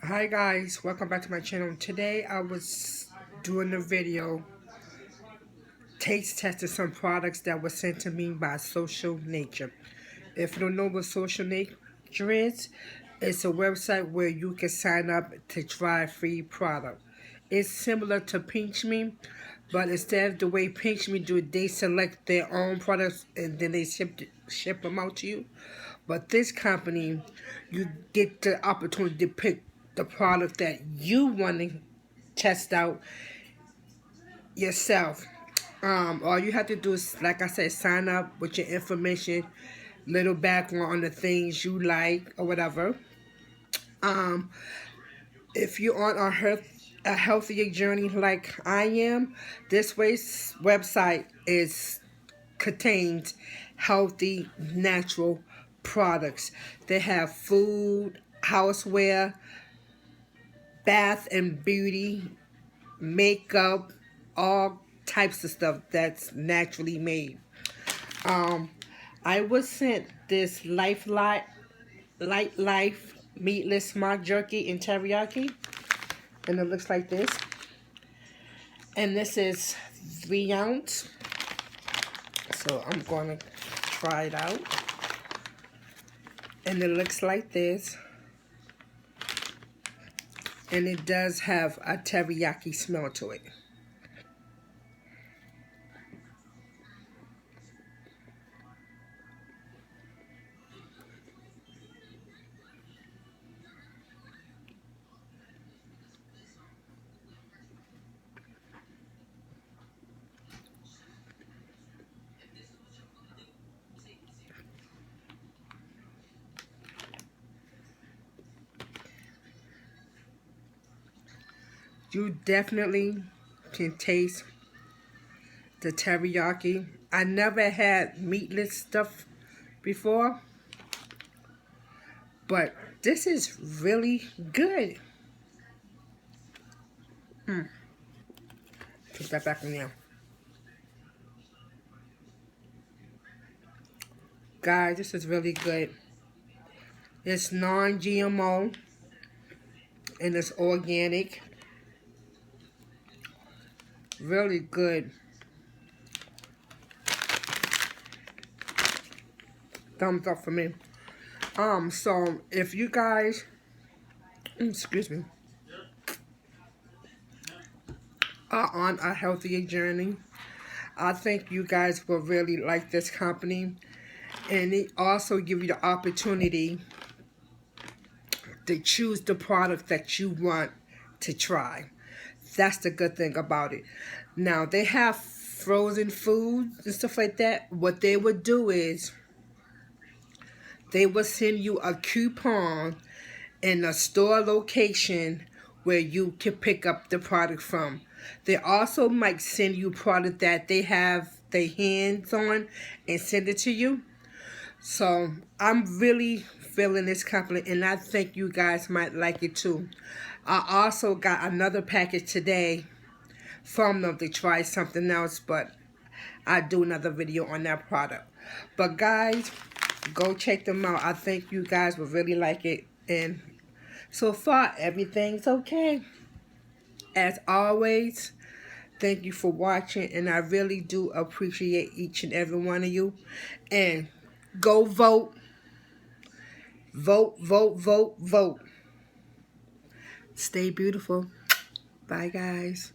Hi guys, welcome back to my channel. Today I was doing a video taste testing some products that were sent to me by Social Nature. If you don't know what Social Nature is, it's a website where you can sign up to try free product. It's similar to Pinch Me, but instead of the way Pinch Me do it, they select their own products and then they ship them out to you. But this company, you get the opportunity to pick the product that you want to test out yourself. All you have to do is, like I said, sign up with your information, little background on the things you like or whatever. Um, if you're on a healthier journey like I am, website is contains healthy, natural products. They have food, houseware, bath and beauty, makeup, all types of stuff that's naturally made. Um, I was sent this lightlife meatless mock jerky and teriyaki, and it looks like this. And this is 3 ounce. So I'm going to try it out. And it looks like this. And it does have a teriyaki smell to it. You definitely can taste the teriyaki. I never had meatless stuff before, but this is really good. Put that back in there. Guys, this is really good. It's non-GMO and it's organic. Really good. Thumbs up for me. So if you guys, excuse me, are on a healthier journey, I think you guys will really like this company. And it also give you the opportunity to choose the product that you want to try. That's the good thing about it. Now, they have frozen foods and stuff like that. What they would do is they will send you a coupon in a store location where you can pick up the product from. They also might send you product that they have their hands on and send it to you. So I'm really feeling this company, and I think you guys might like it too. I also got another package today from them to try something else, but I'll do another video on that product. But guys, go check them out. I think you guys will really like it, and so far everything's okay. As always, thank you for watching, and I really do appreciate each and every one of you. And go vote. Vote, vote, vote, vote. Stay beautiful. Bye, guys.